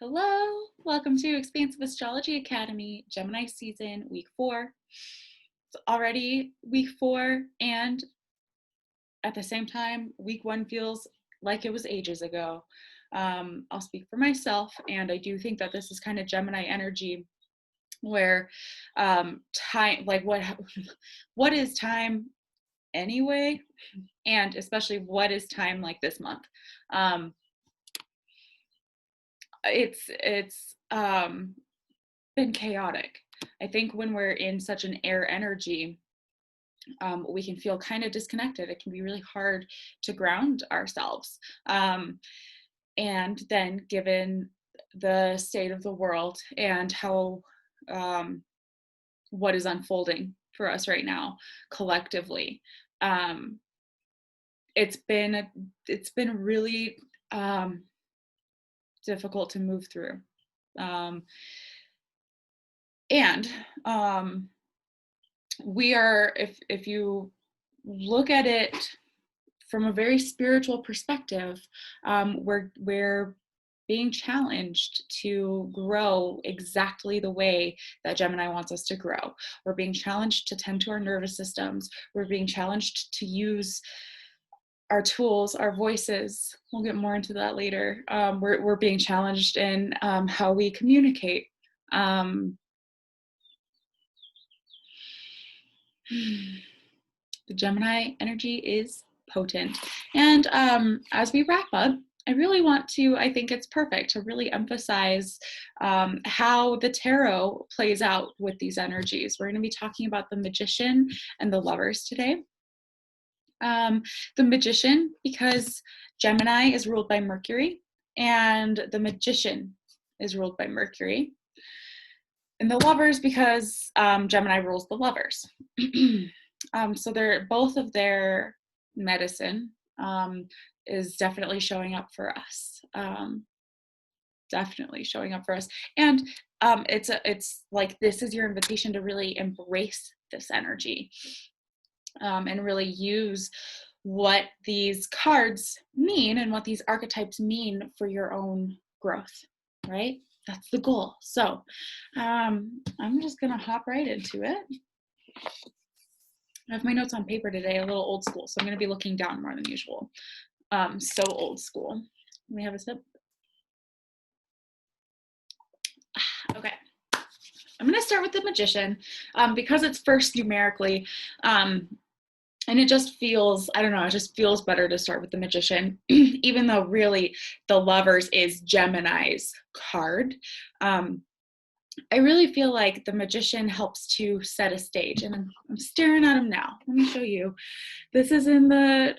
Hello, welcome to Expansive Astrology Academy, Gemini season, week 4. It's already week 4, and at the same time, week 1 feels like it was ages ago. I'll speak for myself, and I do think that this is kind of Gemini energy where time, like what is time anyway? And especially what is time like this month? It's been chaotic. I think when we're in such an air energy, we can feel kind of disconnected. It can be really hard to ground ourselves. And then, given the state of the world and how what is unfolding for us right now collectively, it's been really difficult to move through. And we are, if you look at it from a very spiritual perspective, we're being challenged to grow exactly the way that Gemini wants us to grow. We're being challenged to tend to our nervous systems. We're being challenged to use our tools, our voices. We'll get more into that later. We're being challenged in how we communicate. The Gemini energy is potent. And as we wrap up, I really want to, I think it's perfect to really emphasize how the tarot plays out with these energies. We're going to be talking about the Magician and the Lovers today. The Magician, because Gemini is ruled by Mercury, and the Magician is ruled by Mercury. And the Lovers, because Gemini rules the lovers. So they're both of their medicine is definitely showing up for us. Definitely showing up for us. And it's like this is your invitation to really embrace this energy and really use what these cards mean and what these archetypes mean for your own growth, right? That's the goal. So I'm just gonna hop right into it. I have my notes on paper today, a little old school, so I'm gonna be looking down more than usual. So old school. Let me have a sip. Okay. I'm gonna start with the Magician because it's first numerically. And it just feels, I don't know, it just feels better to start with the Magician, even though really the Lovers is Gemini's card. I really feel like the Magician helps to set a stage, and I'm staring at him now. Let me show you. This is in the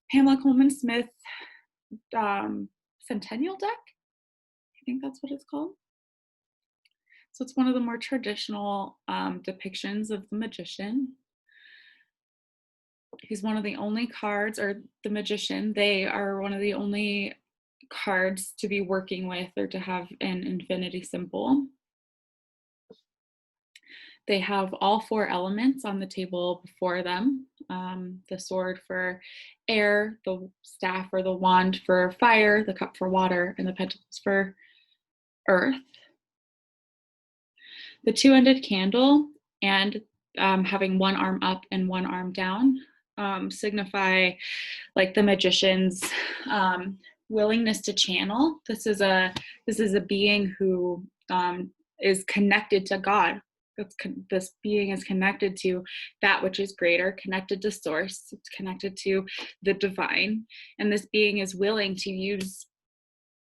Pamela Coleman Smith Centennial deck. I think that's what it's called. So it's one of the more traditional depictions of the Magician. He's one of the only cards, or the Magician, they are one of the only cards to be working with or to have an infinity symbol. They have all 4 elements on the table before them. The sword for air, the staff or the wand for fire, the cup for water, and the pentacles for earth. The 2-ended candle and having one arm up and one arm down signify like the Magician's willingness to channel. This is a being who is connected to God. This being is connected to that which is greater, connected to source, it's connected to the divine, and this being is willing to use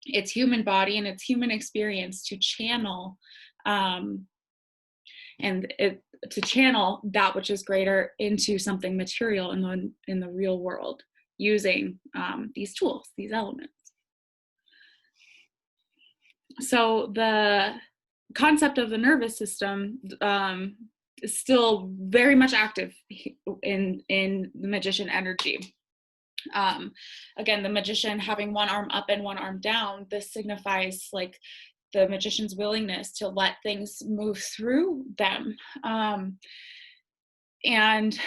its human body and its human experience to channel to channel that which is greater into something material in the real world, using these tools, these elements. So the concept of the nervous system is still very much active in the Magician energy. Again, the Magician having one arm up and one arm down, this signifies like the Magician's willingness to let things move through them. And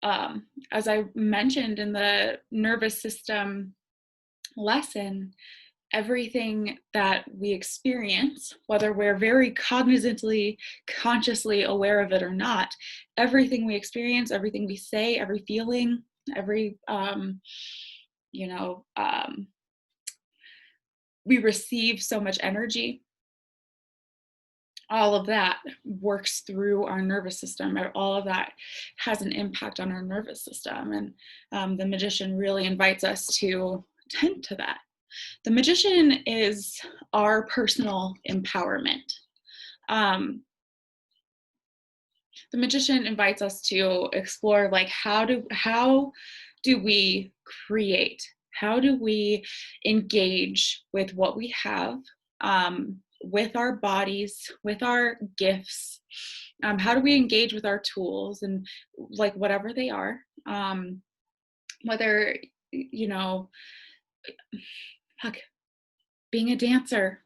as I mentioned in the nervous system lesson, everything that we experience, whether we're very cognizantly, consciously aware of it or not, everything we experience, everything we say, every feeling, every, you know, we receive so much energy. All of that works through our nervous system. All of that has an impact on our nervous system. And the magician really invites us to tend to that. The magician is our personal empowerment. The magician invites us to explore, like, how do we create? How do we engage with what we have, with our bodies, with our gifts? How do we engage with our tools, and like whatever they are, whether, you know, fuck, being a dancer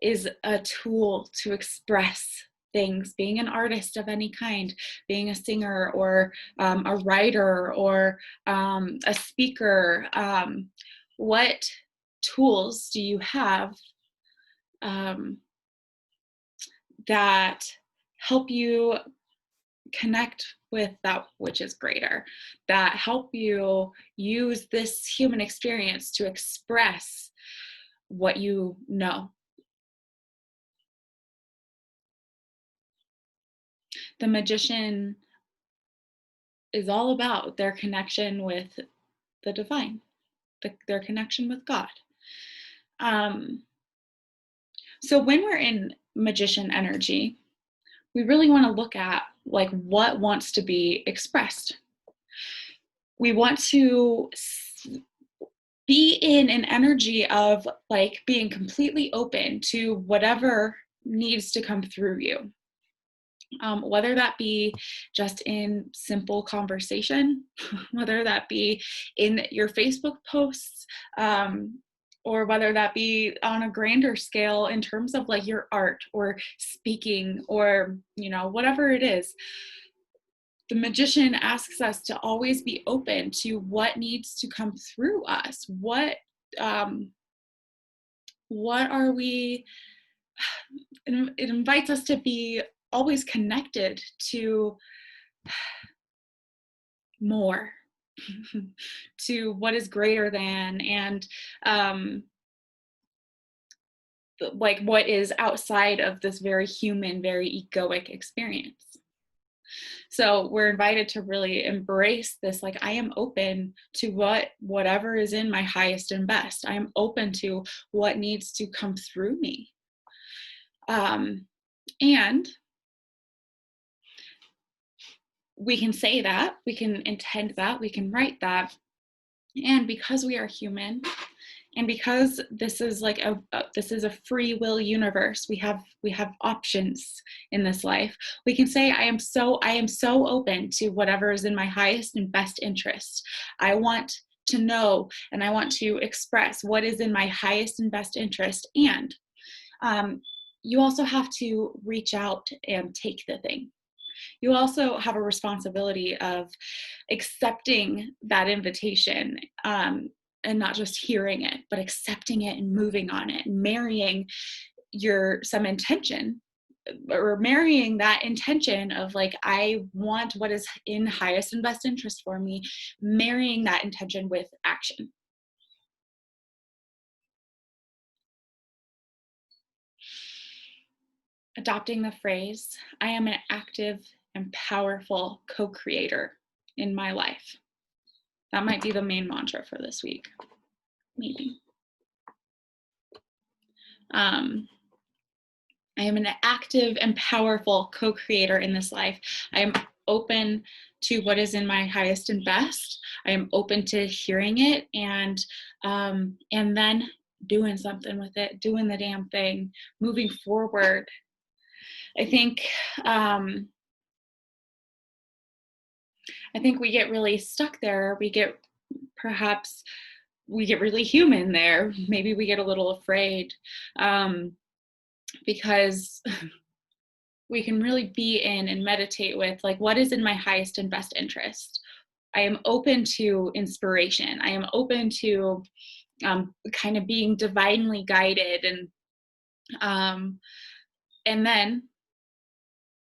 is a tool to express things, being an artist of any kind, being a singer or a writer or a speaker. What tools do you have that help you connect with that which is greater, that help you use this human experience to express what you know? The magician is all about their connection with the divine, their connection with God. Um, so when we're in magician energy, we really want to look at, like, what wants to be expressed. We want to be in an energy of, like, being completely open to whatever needs to come through you. Whether that be just in simple conversation, whether that be in your Facebook posts, or whether that be on a grander scale in terms of, like, your art or speaking or, you know, whatever it is. The magician asks us to always be open to what needs to come through us. What are we, it invites us to be always connected to more, to what is greater than, and like what is outside of this very human, very egoic experience. So we're invited to really embrace this, like, I am open to whatever is in my highest and best. I am open to what needs to come through me. And we can say that, we can intend that, we can write that. And because we are human, and because this is like this is a free will universe, we have options in this life. We can say, I am so open to whatever is in my highest and best interest. I want to know and I want to express what is in my highest and best interest. And you also have to reach out and take the thing. You also have a responsibility of accepting that invitation, and not just hearing it, but accepting it and moving on it, and marrying some intention, or marrying that intention of, like, I want what is in highest and best interest for me, marrying that intention with action. Adopting the phrase, I am an active and powerful co-creator in my life. That might be the main mantra for this week, maybe. I am an active and powerful co-creator in this life. I am open to what is in my highest and best. I am open to hearing it and then doing something with it, doing the damn thing, moving forward. I think we get really stuck there. We get really human there. Maybe we get a little afraid, because we can really be in and meditate with, like, what is in my highest and best interest. I am open to inspiration. I am open to kind of being divinely guided, and then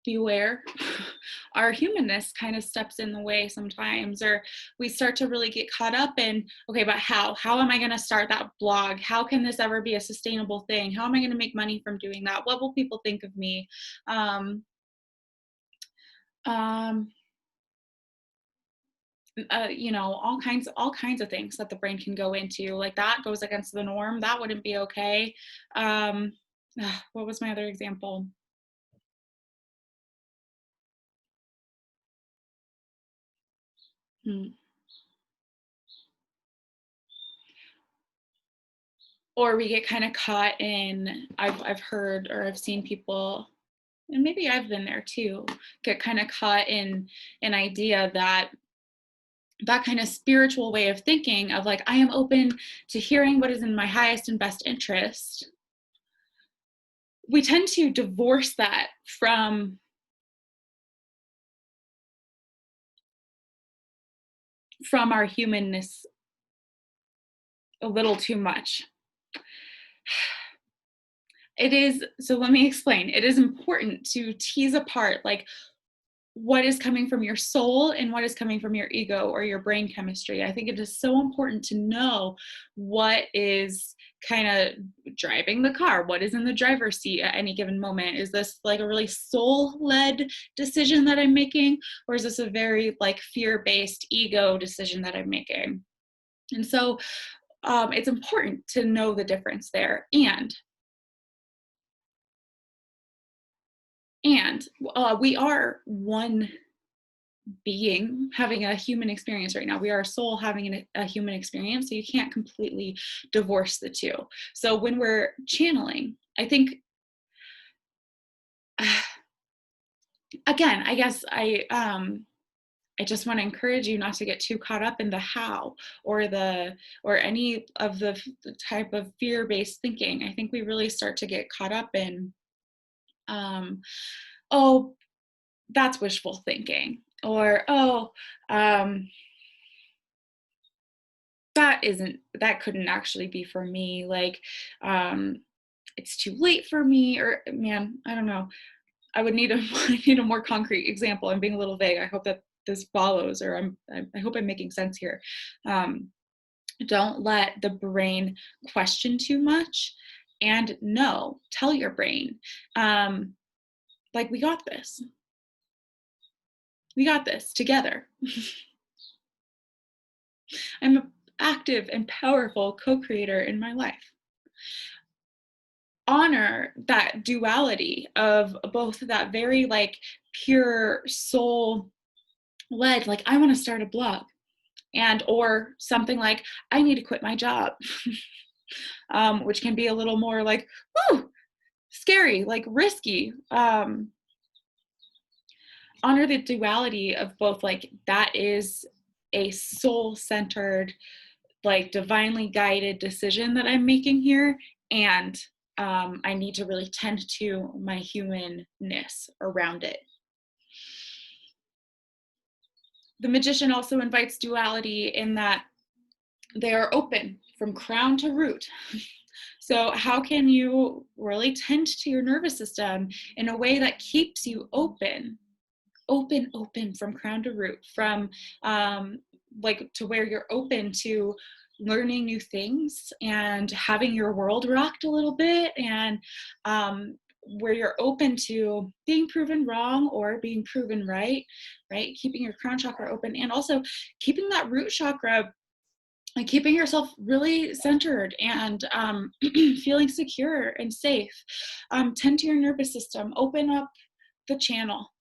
beware, our humanness kind of steps in the way sometimes, or we start to really get caught up in, okay, but how am I going to start that blog? How can this ever be a sustainable thing? How am I going to make money from doing that? What will people think of me? um, um, you know, all kinds of things that the brain can go into, like that goes against the norm, that wouldn't be okay. um, what was my other example? Hmm. Or we get kind of caught in, I've heard or I've seen people, and maybe I've been there too, get kind of caught in an idea that that kind of spiritual way of thinking of like, I am open to hearing what is in my highest and best interest. We tend to divorce that from our humanness a little too much. It is, so let me explain. It is important to tease apart like what is coming from your soul and what is coming from your ego or your brain chemistry. I think it is so important to know what is kind of driving the car, what is in the driver's seat at any given moment. Is this like a really soul-led decision that I'm making, or is this a very like fear-based ego decision that I'm making? And so it's important to know the difference there. And we are one being having a human experience right now. We are a soul having a human experience. So you can't completely divorce the two. So when we're channeling, I think, again, I guess I just want to encourage you not to get too caught up in the how or the or any of the type of fear-based thinking. I think we really start to get caught up in, um, oh, that's wishful thinking, or oh, um, that couldn't actually be for me, like, um, it's too late for me, or man, I don't know. I would need a I need a more concrete example. I'm being a little vague. I hope that this follows, or I hope I'm making sense here. um, don't let the brain question too much, and no, tell your brain, um, like, we got this together. I'm an active and powerful co-creator in my life. Honor that duality of both that very like pure soul led, like, I want to start a blog, and or something like, I need to quit my job. Which can be a little more like, whoo, scary, like risky. Honor the duality of both, like, that is a soul centered, like divinely guided decision that I'm making here, and I need to really tend to my humanness around it. The magician also invites duality in that they are open from crown to root. So, how can you really tend to your nervous system in a way that keeps you open, open from crown to root, from um, like to where you're open to learning new things and having your world rocked a little bit, and where you're open to being proven wrong or being proven right, right? Keeping your crown chakra open, and also keeping that root chakra, like keeping yourself really centered and feeling secure and safe. Tend to your nervous system, open up the channel,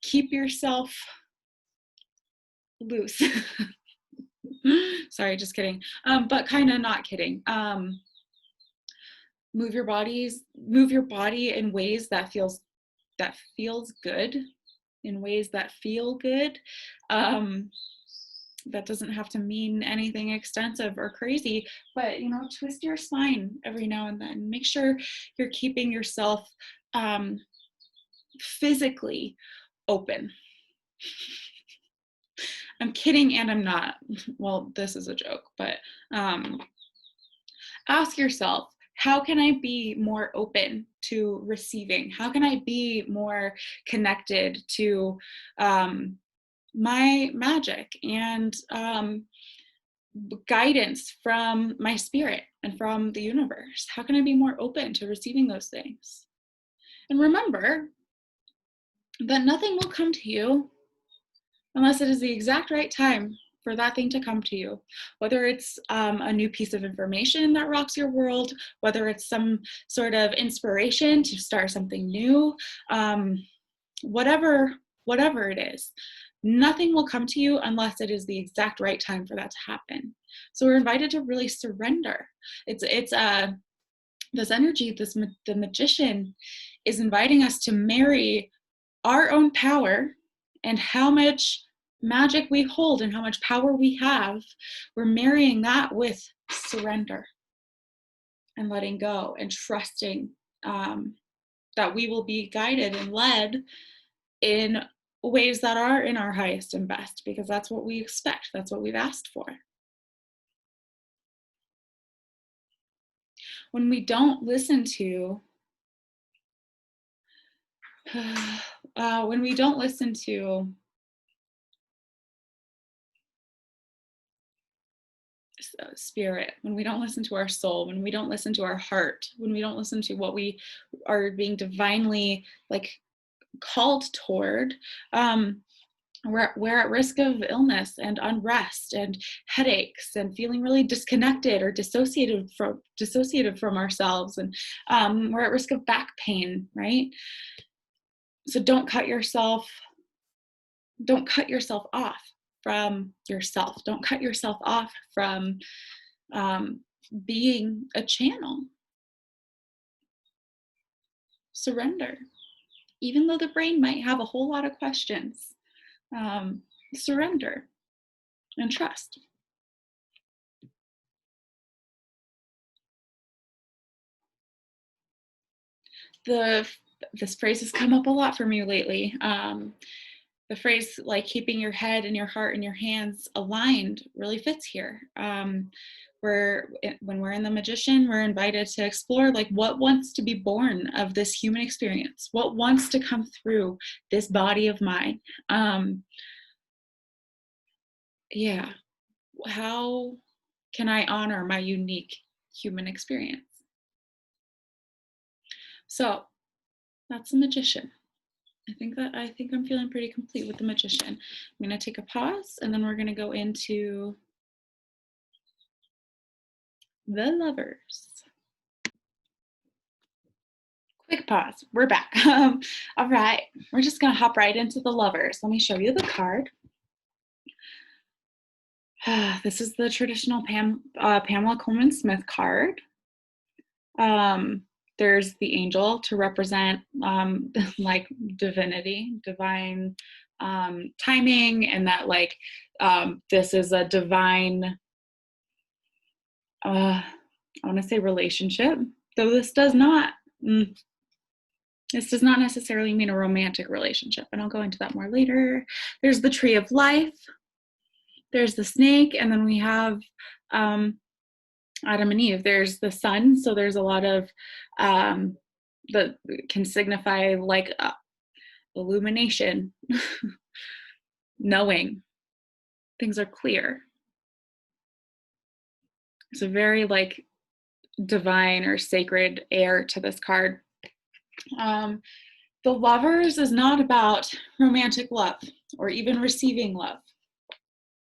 keep yourself loose. Sorry, just kidding. But kind of not kidding. Move your body in ways that feels good, in ways that feel good. Um, that doesn't have to mean anything extensive or crazy, but twist your spine every now and then. Make sure you're keeping yourself physically open. I'm kidding and I'm not. Well, this is a joke, but um, ask yourself, how can I be more open to receiving? How can I be more connected to my magic and guidance from my spirit and from the universe? How can I be more open to receiving those things? And remember that nothing will come to you unless it is the exact right time for that thing to come to you. Whether it's a new piece of information that rocks your world, whether it's some sort of inspiration to start something new, whatever it is, nothing will come to you unless it is the exact right time for that to happen. So we're invited to really surrender. It's this energy, the magician is inviting us to marry our own power and how much magic we hold and how much power we have. We're marrying that with surrender and letting go and trusting that we will be guided and led in ways that are in our highest and best, because that's what we expect. That's what we've asked for. When we don't listen to when we don't listen to spirit, when we don't listen to our soul, when we don't listen to our heart, when we don't listen to what we are being divinely like called toward, we're at risk of illness and unrest and headaches and feeling really disconnected or dissociated from ourselves, and we're at risk of back pain, right? So don't cut yourself off from yourself. Don't cut yourself off from being a channel. Surrender. Even though the brain might have a whole lot of questions, surrender and trust. This phrase has come up a lot for me lately. The phrase like keeping your head and your heart and your hands aligned really fits here. When we're in the magician, we're invited to explore like what wants to be born of this human experience, what wants to come through this body of mine. Yeah, how can I honor my unique human experience? So that's the magician. I think I'm feeling pretty complete with the magician. I'm going to take a pause and then we're going to go into the lovers. Quick pause. We're back. All right. We're just going to hop right into the lovers. Let me show you the card. This is the traditional Pamela Coleman Smith card. There's the angel to represent like divinity, divine timing, and that like this is a divine, I want to say relationship, though this does not necessarily mean a romantic relationship, and I'll go into that more later. There's the tree of life, there's the snake, and then we have Adam and Eve. There's the sun, so there's a lot of that can signify like illumination, knowing things are clear. It's a very like divine or sacred air to this card. The lovers is not about romantic love or even receiving love,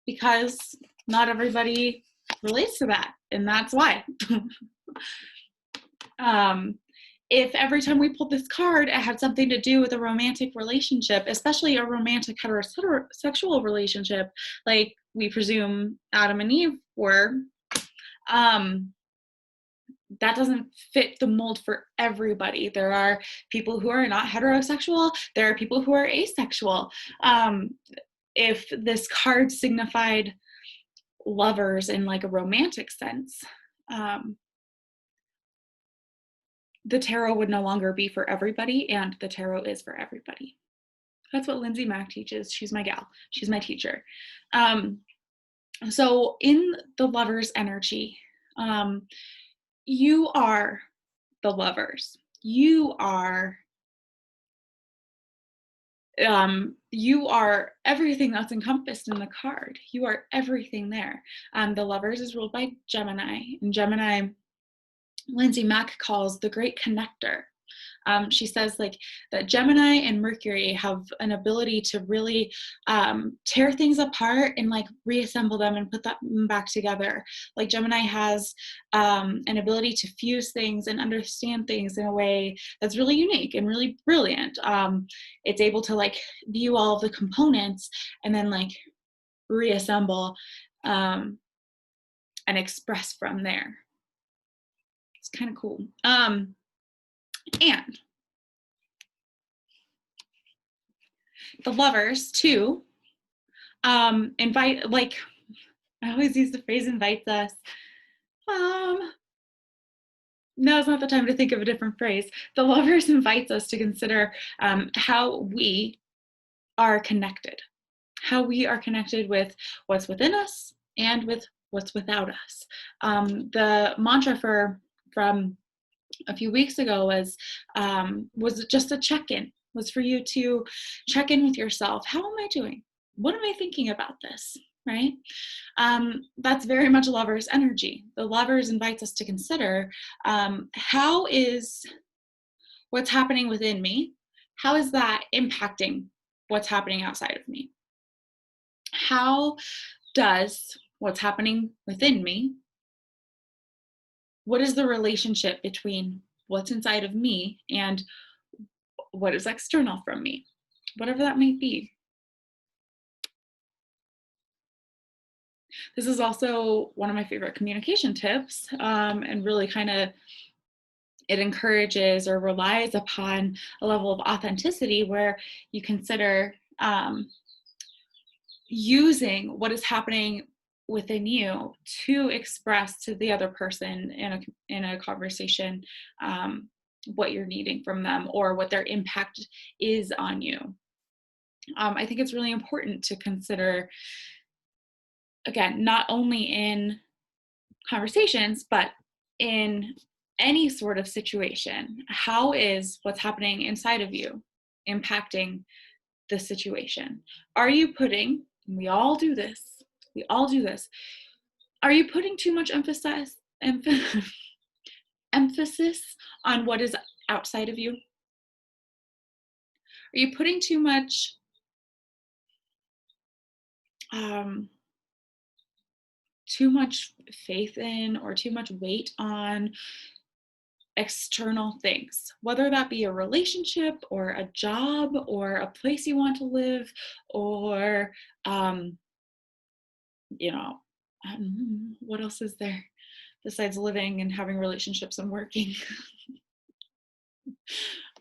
because not everybody relates to that, and that's why. If every time we pulled this card it had something to do with a romantic relationship, especially a romantic heterosexual relationship like we presume Adam and Eve were, that doesn't fit the mold for everybody. There are people who are not heterosexual. There are people who are asexual. If this card signified lovers in like a romantic sense, the tarot would no longer be for everybody, and the tarot is for everybody. That's what Lindsay Mack teaches. She's my gal. She's my teacher. Um, so in the lover's energy, um, you are the lovers. You are everything that's encompassed in the card. You are everything there. The lovers is ruled by Gemini, and Gemini, Lindsay Mack calls the great connector. She says like that Gemini and Mercury have an ability to really tear things apart and like reassemble them and put them back together. Like Gemini has an ability to fuse things and understand things in a way that's really unique and really brilliant. It's able to like view all of the components and then like reassemble and express from there. It's kind of cool. And the lovers too invite, like I always use the phrase invites us. No, it's not the time to think of a different phrase. The lovers invites us to consider how we are connected, with what's within us and with what's without us. The mantra from a few weeks ago was just a check-in, was for you to check in with yourself. How am I doing? What am I thinking about this? Right? That's very much a lover's energy. The lovers invites us to consider how is what's happening within me, how is that impacting what's happening outside of me? How does what's happening within me, what is the relationship between what's inside of me and what is external from me, whatever that might be? This is also one of my favorite communication tips, and really kind of it encourages or relies upon a level of authenticity where you consider using what is happening within you to express to the other person in a conversation what you're needing from them or what their impact is on you. I think it's really important to consider, again, not only in conversations, but in any sort of situation, how is what's happening inside of you impacting the situation? Are you putting, and we all do this, are you putting too much emphasis on what is outside of you? Are you putting too much faith in or too much weight on external things, whether that be a relationship or a job or a place you want to live or what else is there besides living and having relationships and working?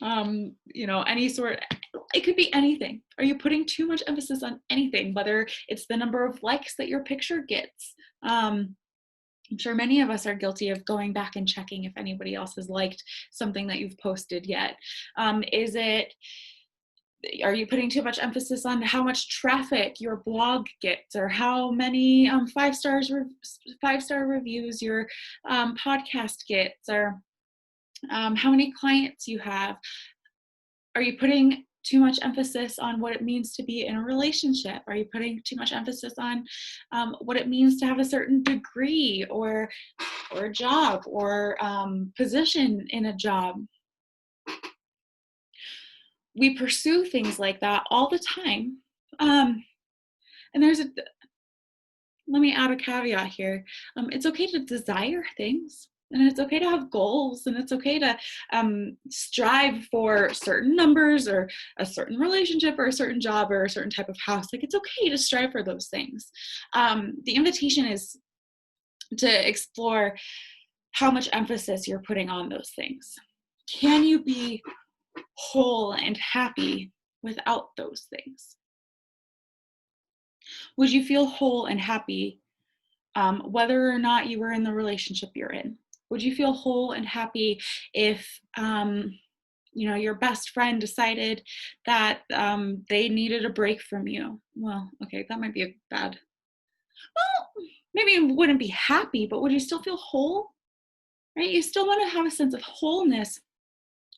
Any sort, it could be anything. Are you putting too much emphasis on anything, whether it's the number of likes that your picture gets? I'm sure many of us are guilty of going back and checking if anybody else has liked something that you've posted yet. Are you putting too much emphasis on how much traffic your blog gets, or how many 5-star reviews your podcast gets, or how many clients you have? Are you putting too much emphasis on what it means to be in a relationship? Are you putting too much emphasis on what it means to have a certain degree or a job or position in a job? We pursue things like that all the time. And let me add a caveat here. It's okay to desire things, and it's okay to have goals, and it's okay to strive for certain numbers or a certain relationship or a certain job or a certain type of house. Like, it's okay to strive for those things. The invitation is to explore how much emphasis you're putting on those things. Can you be whole and happy without those things? Would you feel whole and happy whether or not you were in the relationship you're in? Would you feel whole and happy if your best friend decided that they needed a break from you. Well, okay, that might be a bad. Well, maybe you wouldn't be happy, but would you still feel whole? Right? You still want to have a sense of wholeness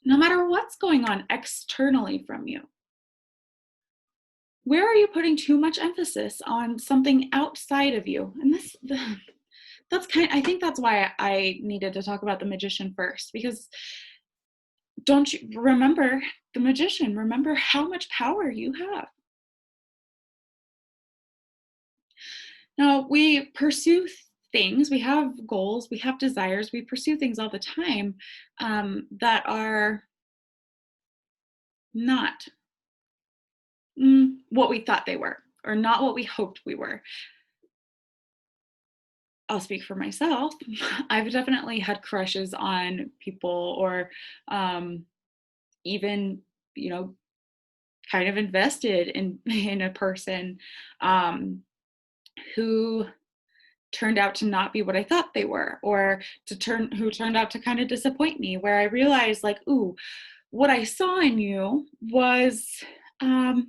no matter what's going on externally from you. Where are you putting too much emphasis on something outside of you? And that's I think that's why I needed to talk about the magician first, because don't you remember the magician? Remember how much power you have. Now, we pursue things, we have goals, we have desires, we pursue things all the time that are not what we thought they were, or not what we hoped we were. I'll speak for myself. I've definitely had crushes on people, or um, even, you know, kind of invested in in a person um, who turned out to not be what I thought they were, or who turned out to kind of disappoint me. Where I realized, like, ooh, what I saw in you was um,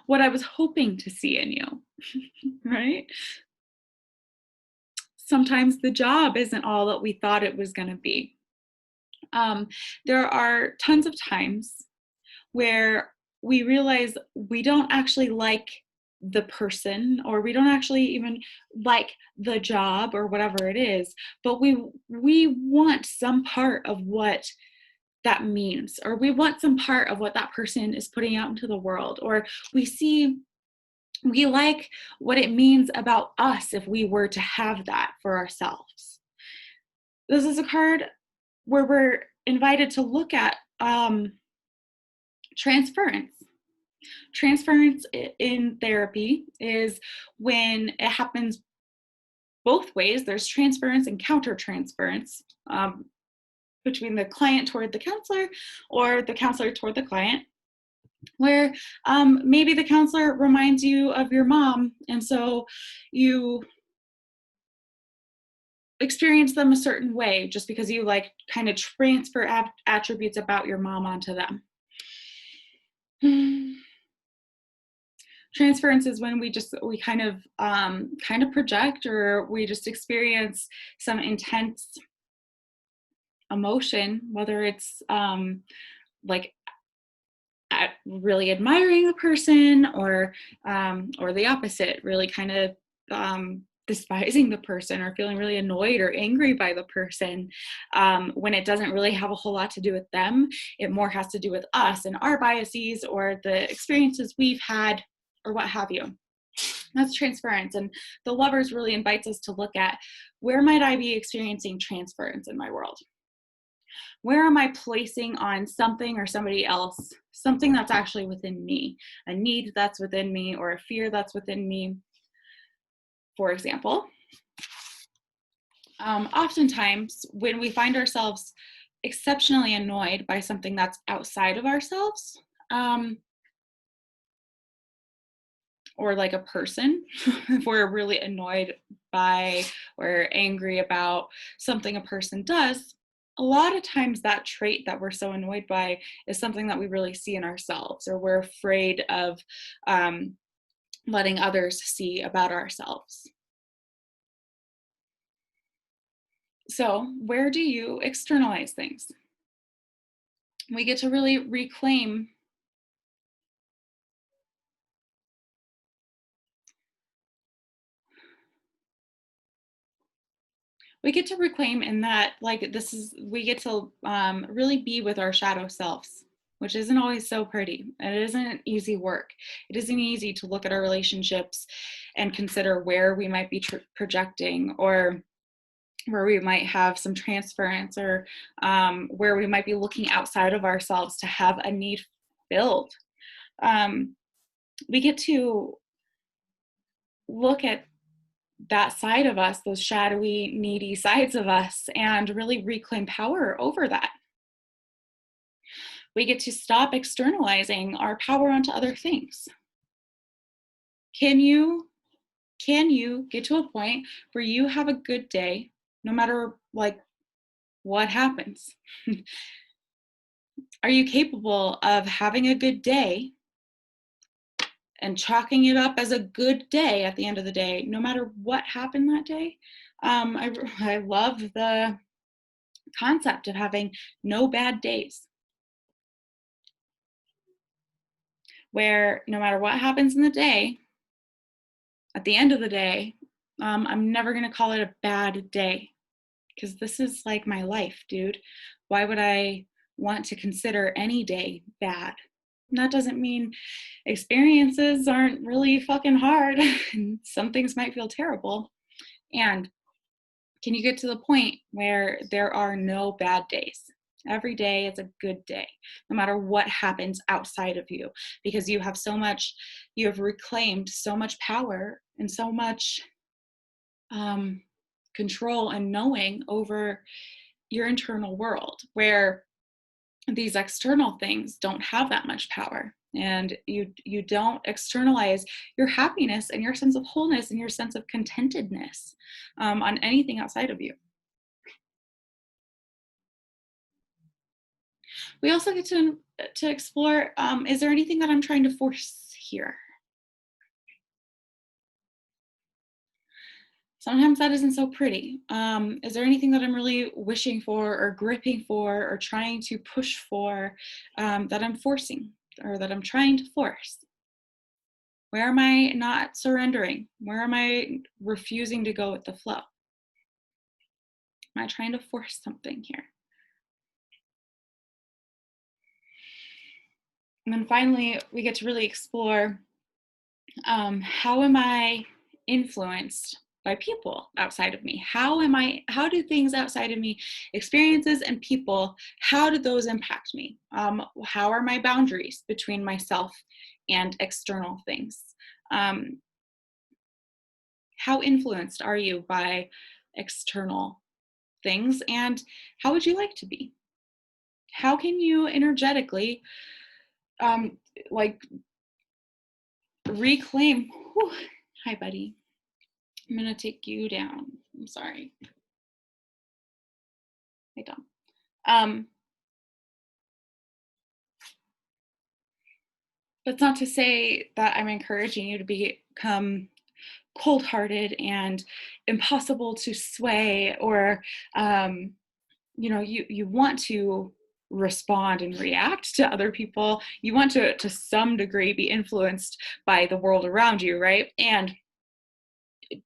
what I was hoping to see in you, right? Sometimes the job isn't all that we thought it was going to be. Um, there are tons of times where we realize we don't actually like the person, or we don't actually even like the job or whatever it is, but we want some part of what that means, or we want some part of what that person is putting out into the world, or we like what it means about us if we were to have that for ourselves. This is a card where we're invited to look at transference. Transference in therapy is when it happens both ways. There's transference and countertransference, between the client toward the counselor, or the counselor toward the client, where maybe the counselor reminds you of your mom, and so you experience them a certain way just because you like kind of transfer attributes about your mom onto them. Transference is when we kind of project, or we just experience some intense emotion, whether it's like really admiring the person, or the opposite, really kind of despising the person, or feeling really annoyed or angry by the person, when it doesn't really have a whole lot to do with them. It more has to do with us and our biases, or the experiences we've had, or what have you. That's transference. And the Lovers really invites us to look at, where might I be experiencing transference in my world? Where am I placing on something or somebody else something that's actually within me, a need that's within me, or a fear that's within me? For example, oftentimes when we find ourselves exceptionally annoyed by something that's outside of ourselves, or like a person, if we're really annoyed by or angry about something a person does, a lot of times that trait that we're so annoyed by is something that we really see in ourselves, or we're afraid of um, letting others see about ourselves. So, where do you externalize things? We get to really reclaim. We get to reclaim in that, like, we get to really be with our shadow selves, which isn't always so pretty. And it isn't easy work. It isn't easy to look at our relationships and consider where we might be projecting, or where we might have some transference, or where we might be looking outside of ourselves to have a need filled. Um, we get to look at that side of us, those shadowy, needy sides of us, and really reclaim power over that. We get to stop externalizing our power onto other things. Can you get to a point where you have a good day, no matter like What happens? Are you capable of having a good day and chalking it up as a good day at the end of the day, no matter what happened that day? I love the concept of having no bad days, where no matter what happens in the day, at the end of the day, I'm never going to call it a bad day because this is like my life, dude. Why would I want to consider any day bad? And that doesn't mean experiences aren't really fucking hard and some things might feel terrible. And can you get to the point where there are no bad days? Every day is a good day, no matter what happens outside of you, because you have reclaimed so much power and so much control and knowing over your internal world, where these external things don't have that much power. And you don't externalize your happiness and your sense of wholeness and your sense of contentedness on anything outside of you. We also get to explore, is there anything that I'm trying to force here? Sometimes that isn't so pretty. Is there anything that I'm really wishing for or gripping for or trying to push for, that I'm forcing or that I'm trying to force? Where am I not surrendering? Where am I refusing to go with the flow? Am I trying to force something here? And then finally, we get to really explore, how am I influenced by people outside of me? How do things outside of me, experiences and people, how do those impact me? How are my boundaries between myself and external things? How influenced are you by external things, and how would you like to be? How can you energetically, um, like reclaim? Whew, hi, buddy. I'm gonna take you down. I'm sorry. I don't. Um, that's not to say that I'm encouraging you to become cold-hearted and impossible to sway, or you want to respond and react to other people. You want to some degree be influenced by the world around you, right? And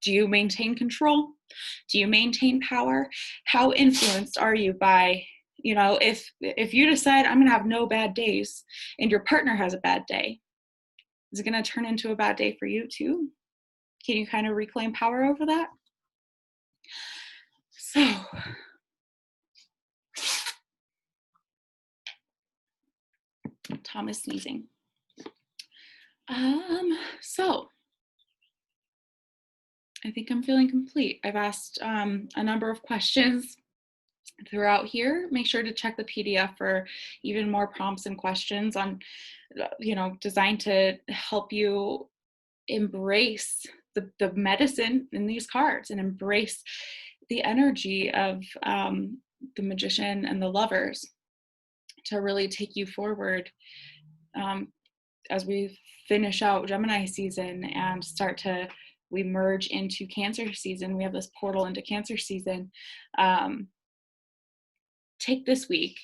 do you maintain control? Do you maintain power? How influenced are you by, if you decide I'm going to have no bad days and your partner has a bad day, is it going to turn into a bad day for you too? Can you kind of reclaim power over that? So, Tom is sneezing. So I think I'm feeling complete. I've asked a number of questions throughout here. Make sure to check the PDF for even more prompts and questions on, designed to help you embrace the medicine in these cards and embrace the energy of the magician and the lovers to really take you forward, as we finish out Gemini season and we merge into Cancer season. We have this portal into Cancer season. Take this week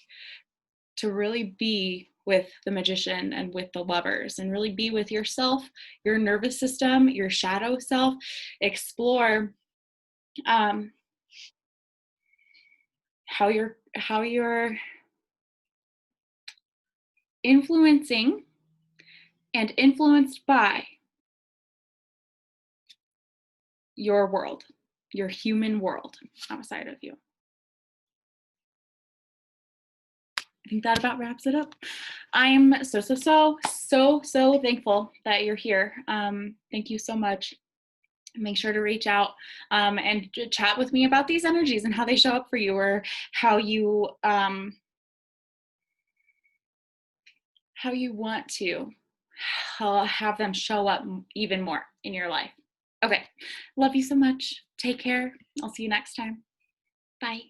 to really be with the magician and with the lovers, and really be with yourself, your nervous system, your shadow self. Explore how you're influencing and influenced by your world, your human world outside of you. I think that about wraps it up. I'm so thankful that you're here. Thank you so much. Make sure to reach out and chat with me about these energies and how they show up for you, or how you want to have them show up even more in your life. Okay, love you so much. Take care. I'll see you next time. Bye.